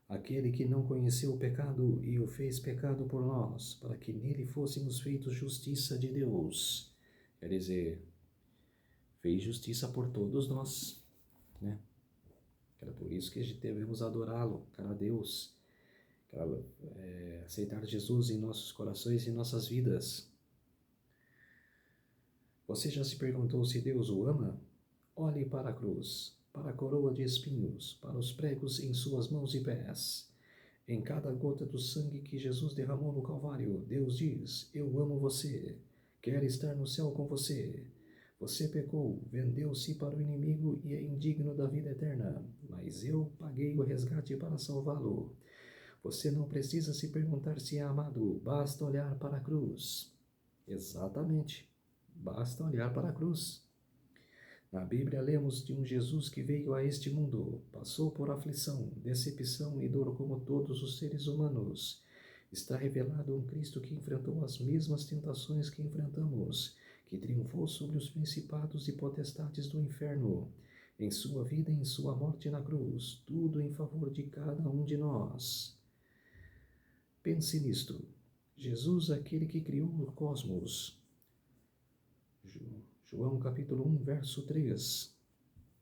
Aquele que não conheceu o pecado e o fez pecado por nós, para que nele fôssemos feitos justiça de Deus. Quer dizer, fez justiça por todos nós, né? Era por isso que a gente devemos adorá-lo, cara, a Deus, cara, aceitar Jesus em nossos corações e em nossas vidas. Você já se perguntou se Deus o ama? Olhe para a cruz, para a coroa de espinhos, para os pregos em suas mãos e pés. Em cada gota do sangue que Jesus derramou no Calvário, Deus diz, eu amo você, quero estar no céu com você. Você pecou, vendeu-se para o inimigo e é indigno da vida eterna, mas eu paguei o resgate para salvá-lo. Você não precisa se perguntar se é amado, basta olhar para a cruz. Exatamente, basta olhar para a cruz. Na Bíblia lemos de um Jesus que veio a este mundo, passou por aflição, decepção e dor como todos os seres humanos. Está revelado um Cristo que enfrentou as mesmas tentações que enfrentamos, que triunfou sobre os principados e potestades do inferno, em sua vida e em sua morte na cruz, tudo em favor de cada um de nós. Pense nisto. Jesus, aquele que criou o cosmos. João capítulo 1, verso 3.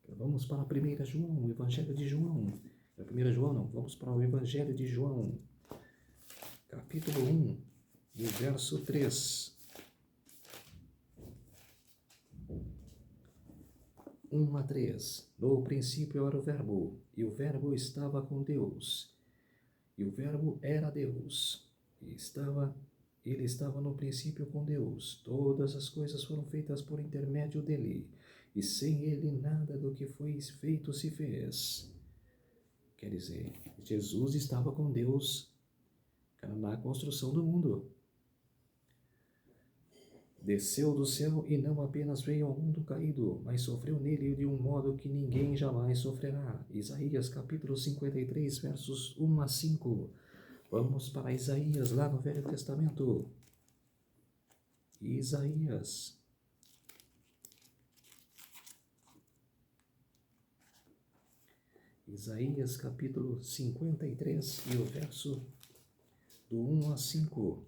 Vamos para a 1 João, o Evangelho de João. 1 João não, vamos para o Evangelho de João, capítulo 1, e verso 3. 1 a 3. No princípio era o Verbo, e o Verbo estava com Deus, e o Verbo era Deus, ele estava no princípio com Deus. Todas as coisas foram feitas por intermédio dele, e sem ele nada do que foi feito se fez. Quer dizer, Jesus estava com Deus na construção do mundo. Desceu do céu e não apenas veio ao mundo caído, mas sofreu nele de um modo que ninguém jamais sofrerá. Isaías capítulo 53, versos 1 a 5. Vamos para Isaías, lá no Velho Testamento. Isaías. Isaías capítulo 53 e o verso do 1 a 5.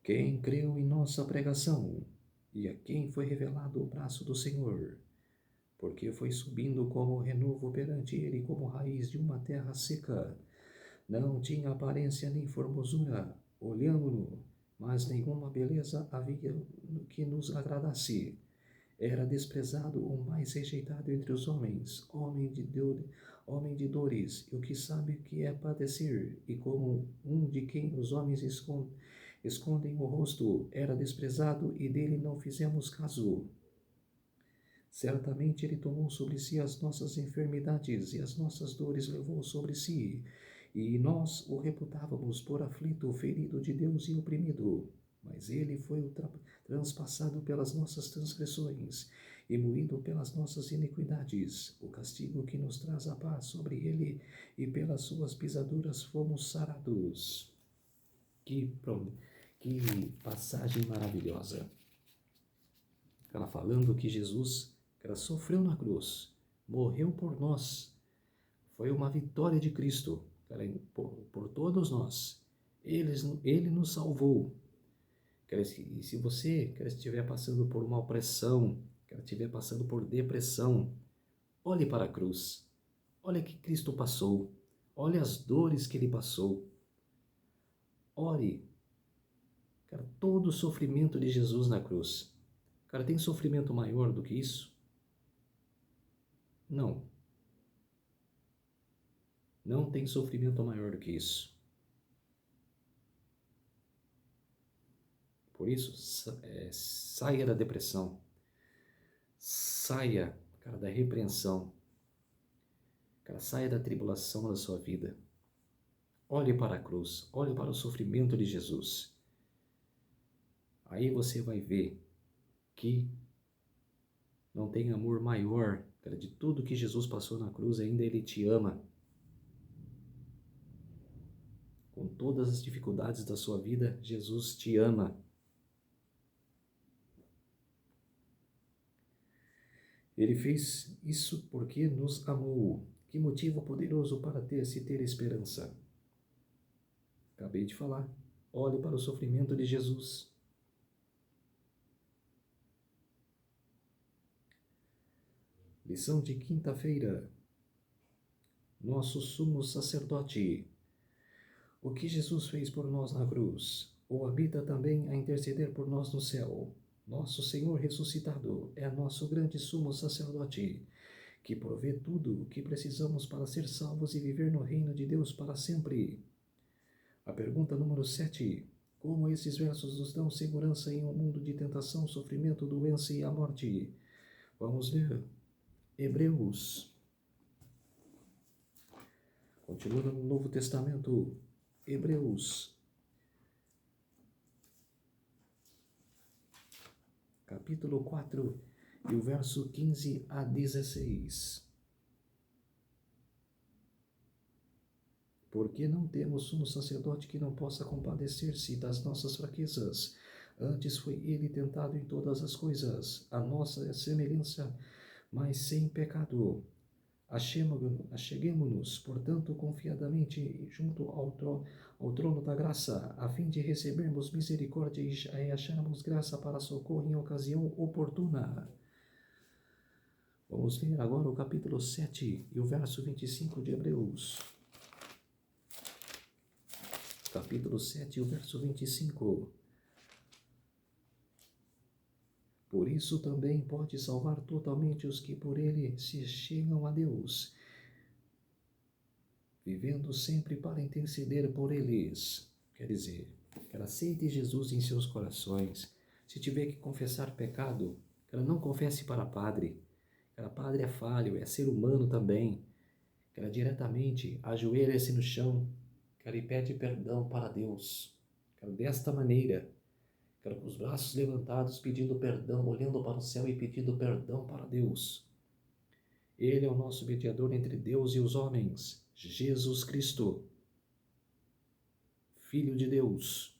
Quem creu em nossa pregação, e a quem foi revelado o braço do Senhor, porque foi subindo como renovo perante ele, como raiz de uma terra seca. Não tinha aparência nem formosura, olhamo-no, mas nenhuma beleza havia que nos agradasse. Era desprezado, o mais rejeitado entre os homens, homem de dores, e o que sabe o que é padecer, e como um de quem os homens escondem o rosto, era desprezado, e dele não fizemos caso. Certamente ele tomou sobre si as nossas enfermidades, e as nossas dores levou sobre si, e nós o reputávamos por aflito, ferido de Deus e oprimido. Mas ele foi transpassado pelas nossas transgressões e moído pelas nossas iniquidades. O castigo que nos traz a paz sobre ele, e pelas suas pisaduras fomos sarados. Que passagem maravilhosa. Ela falando que Jesus sofreu na cruz, morreu por nós. Foi uma vitória de Cristo por todos nós. Ele nos salvou. E se você estiver passando por uma opressão, estiver passando por depressão, olhe para a cruz. Olha o que Cristo passou. Olhe as dores que ele passou. Ore. Todo o sofrimento de Jesus na cruz. Tem sofrimento maior do que isso? Não. Não tem sofrimento maior do que isso. Por isso, saia da depressão. Saia, da repreensão. Saia da tribulação da sua vida. Olhe para a cruz. Olhe para o sofrimento de Jesus. Aí você vai ver que não tem amor maior, de tudo que Jesus passou na cruz, ainda ele te ama. Com todas as dificuldades da sua vida, Jesus te ama. Ele fez isso porque nos amou. Que motivo poderoso para se ter esperança. Acabei de falar. Olhe para o sofrimento de Jesus. Lição de quinta-feira. Nosso sumo sacerdote. O que Jesus fez por nós na cruz, ou habita também a interceder por nós no céu. Nosso Senhor ressuscitado é nosso grande sumo sacerdote, que provê tudo o que precisamos para ser salvos e viver no reino de Deus para sempre. A pergunta número 7. Como esses versos nos dão segurança em um mundo de tentação, sofrimento, doença e a morte? Vamos ler Hebreus. Continuando no Novo Testamento, Hebreus, capítulo 4, e o verso 15 a 16. Porque não temos sumo sacerdote que não possa compadecer-se das nossas fraquezas. Antes foi ele tentado em todas as coisas, a nossa semelhança, mas sem pecado. Acheguemo-nos, portanto, confiadamente junto ao trono da graça, a fim de recebermos misericórdia e acharmos graça para socorro em ocasião oportuna. Vamos ler agora o capítulo 7 e o verso 25 de Hebreus. Capítulo 7 e o verso 25. Por isso também pode salvar totalmente os que por ele se chegam a Deus, vivendo sempre para interceder por eles. Quer dizer, que aceite Jesus em seus corações. Se tiver que confessar pecado, que ela não confesse para padre. Que padre é falho, é ser humano também. Que ela diretamente ajoelhe-se no chão, que ela pede perdão para Deus. Que ela desta maneira, que ela com os braços levantados pedindo perdão, olhando para o céu e pedindo perdão para Deus. Ele é o nosso mediador entre Deus e os homens, Jesus Cristo, Filho de Deus.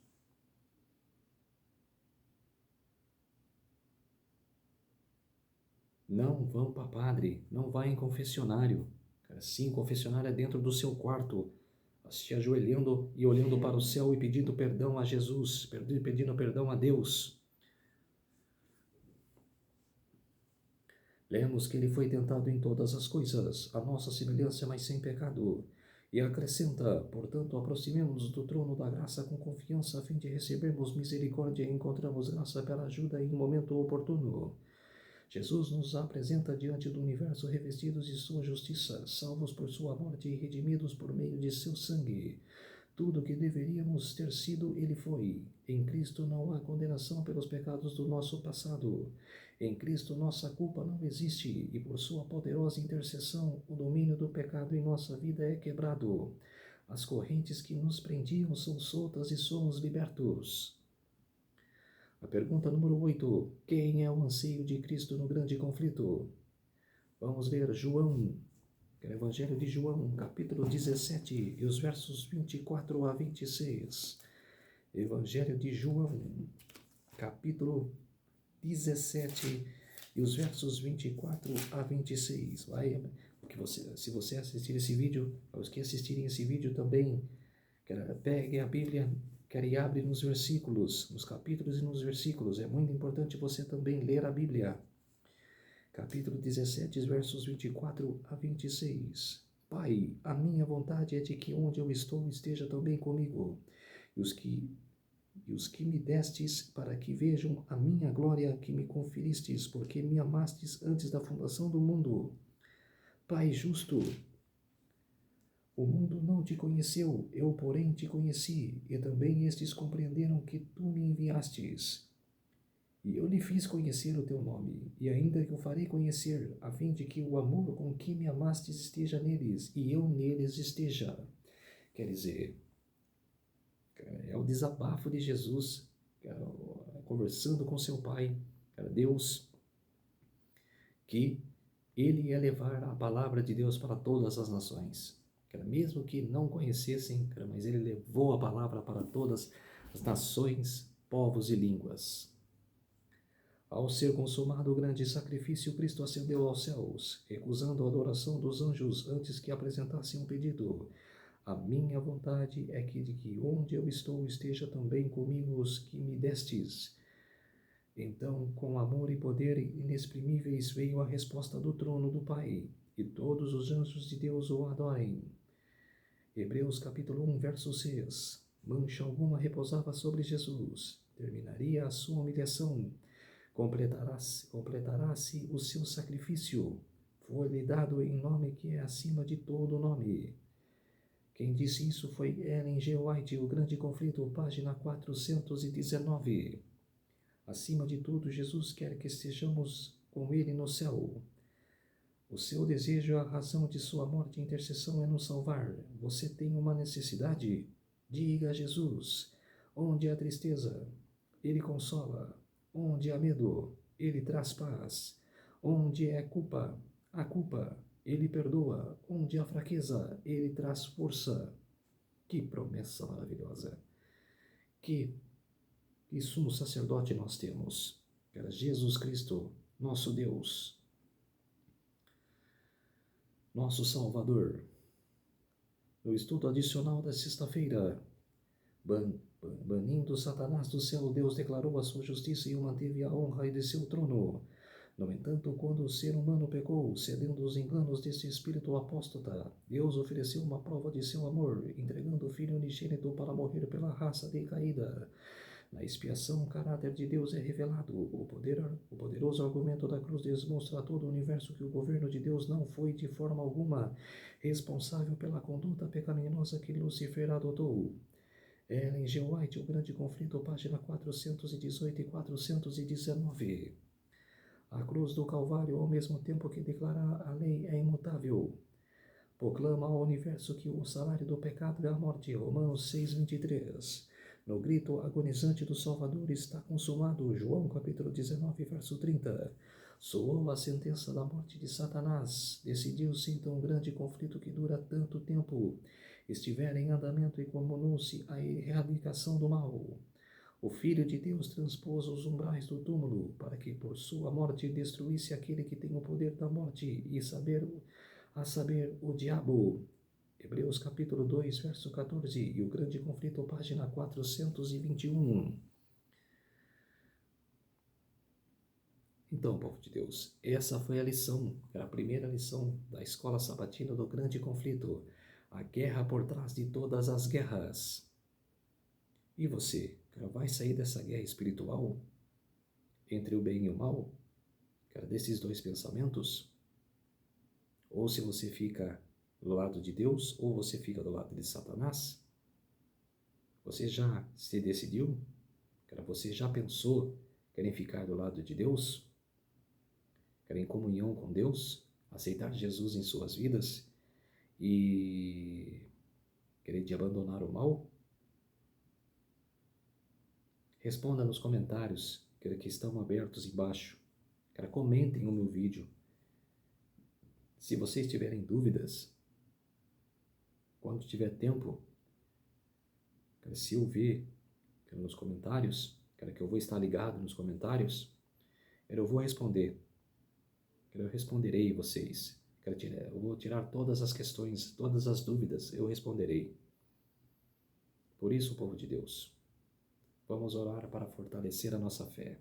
Não vão para padre, não vá em confessionário. Sim, confessionário é dentro do seu quarto, se ajoelhando e olhando para o céu e pedindo perdão a Jesus, pedindo perdão a Deus. Lemos que ele foi tentado em todas as coisas, a nossa semelhança, mas sem pecado. E acrescenta, portanto, aproximemo-nos do trono da graça com confiança, a fim de recebermos misericórdia e encontrarmos graça pela ajuda em momento oportuno. Jesus nos apresenta diante do universo revestidos de sua justiça, salvos por sua morte e redimidos por meio de seu sangue. Tudo o que deveríamos ter sido, ele foi. Em Cristo não há condenação pelos pecados do nosso passado. Em Cristo nossa culpa não existe e por sua poderosa intercessão o domínio do pecado em nossa vida é quebrado. As correntes que nos prendiam são soltas e somos libertos. A pergunta número 8. Quem é o anseio de Cristo no grande conflito? Vamos ler João, que é o Evangelho de João, capítulo 17, e os versos 24 a 26. Evangelho de João, capítulo 17, e os versos 24 a 26. Porque se você assistir esse vídeo, os que assistirem esse vídeo também, pegue a Bíblia, e abre nos versículos, nos capítulos e nos versículos. É muito importante você também ler a Bíblia. Capítulo 17, versos 24 a 26. Pai, a minha vontade é de que onde eu estou esteja também comigo, e os que me destes, para que vejam a minha glória que me conferistes, porque me amastes antes da fundação do mundo. Pai justo, o mundo não te conheceu, eu, porém, te conheci, e também estes compreenderam que tu me enviastes. E eu lhe fiz conhecer o teu nome, e ainda que o farei conhecer, a fim de que o amor com que me amastes esteja neles, e eu neles esteja. Quer dizer, é o desabafo de Jesus, conversando com seu Pai, Deus, que ele ia levar a palavra de Deus para todas as nações. Mesmo que não conhecessem, mas ele levou a palavra para todas as nações, povos e línguas. Ao ser consumado o grande sacrifício, Cristo ascendeu aos céus, recusando a adoração dos anjos antes que apresentassem um pedido. A minha vontade é que de que onde eu estou esteja também comigo os que me destes. Então, com amor e poder inexprimíveis, veio a resposta do trono do Pai, e todos os anjos de Deus o adorem. Hebreus capítulo 1, verso 6. Mancha alguma repousava sobre Jesus. Terminaria a sua humilhação. Completará-se o seu sacrifício. Foi-lhe dado em nome que é acima de todo nome. Quem disse isso foi Ellen G. White, O Grande Conflito, página 419. Acima de tudo, Jesus quer que estejamos com ele no céu. O seu desejo, a razão de sua morte e intercessão é nos salvar. Você tem uma necessidade? Diga a Jesus. Onde há tristeza, ele consola. Onde há medo, ele traz paz. Onde há culpa, ele perdoa. Onde há fraqueza, ele traz força. Que promessa maravilhosa! Que sumo sacerdote nós temos, que era Jesus Cristo, nosso Deus, nosso Salvador. No estudo adicional da sexta-feira, banindo Satanás do céu, Deus declarou a sua justiça e o manteve a honra de seu trono. No entanto, quando o ser humano pecou, cedendo aos enganos deste espírito apóstata, Deus ofereceu uma prova de seu amor, entregando o Filho unigênito para morrer pela raça decaída. Na expiação, o caráter de Deus é revelado. O poderoso argumento da cruz demonstra a todo o universo que o governo de Deus não foi, de forma alguma, responsável pela conduta pecaminosa que Lúcifer adotou. Ellen G. White, O Grande Conflito, página 418 e 419. A cruz do Calvário, ao mesmo tempo que declara a lei, é imutável. Proclama ao universo que o salário do pecado é a morte. Romanos 6:23. No grito agonizante do Salvador está consumado. João capítulo 19, verso 30. Soou a sentença da morte de Satanás. Decidiu-se então um grande conflito que dura tanto tempo estiver em andamento e combinou-se a erradicação do mal. O Filho de Deus transpôs os umbrais do túmulo para que por sua morte destruísse aquele que tem o poder da morte e a saber, o diabo. Hebreus capítulo 2, verso 14, e o grande conflito, página 421. Então, povo de Deus, essa foi a lição, era a primeira lição da escola sabatina do grande conflito, a guerra por trás de todas as guerras. E você, vai sair dessa guerra espiritual entre o bem e o mal? Desses dois pensamentos? Ou se você fica do lado de Deus, ou você fica do lado de Satanás? Você já se decidiu? Você já pensou em ficar do lado de Deus? Em comunhão com Deus? Aceitar Jesus em suas vidas? E querer de abandonar o mal? Responda nos comentários que estão abertos embaixo. Comentem o meu vídeo. Se vocês tiverem dúvidas, quando tiver tempo, se eu ver nos comentários, que eu vou estar ligado nos comentários, eu vou responder. Eu responderei vocês. Eu vou tirar todas as questões, todas as dúvidas, eu responderei. Por isso, povo de Deus, vamos orar para fortalecer a nossa fé.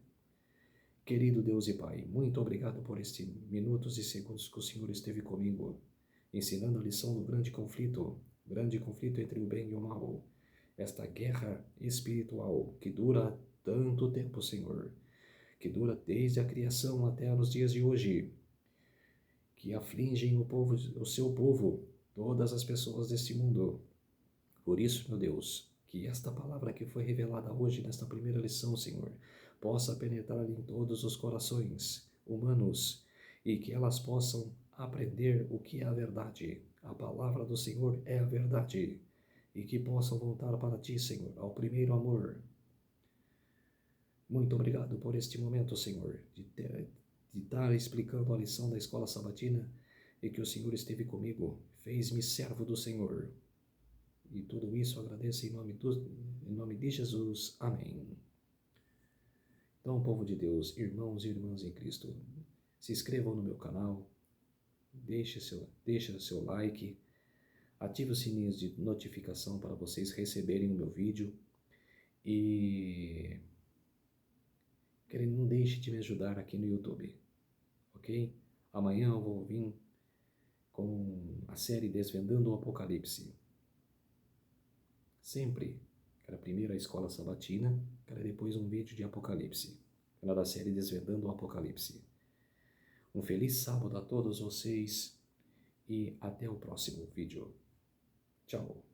Querido Deus e Pai, muito obrigado por estes minutos e segundos que o Senhor esteve comigo, ensinando a lição do grande conflito entre o bem e o mal, esta guerra espiritual que dura tanto tempo, Senhor, que dura desde a criação até nos dias de hoje, que afligem o seu povo, todas as pessoas deste mundo. Por isso, meu Deus, que esta palavra que foi revelada hoje nesta primeira lição, Senhor, possa penetrar em todos os corações humanos e que elas possam aprender o que é a verdade. A palavra do Senhor é a verdade e que possam voltar para Ti, Senhor, ao primeiro amor. Muito obrigado por este momento, Senhor, de estar explicando a lição da escola sabatina e que o Senhor esteve comigo, fez-me servo do Senhor. E tudo isso agradeço em nome de Jesus. Amém. Então, povo de Deus, irmãos e irmãs em Cristo, se inscrevam no meu canal, deixe seu like, ative os sininhos de notificação para vocês receberem o meu vídeo e não deixe de me ajudar aqui no YouTube, ok? Amanhã eu vou vir com a série Desvendando o Apocalipse. Sempre, primeiro a escola sabatina, depois um vídeo de Apocalipse, da série Desvendando o Apocalipse. Um feliz sábado a todos vocês e até o próximo vídeo. Tchau.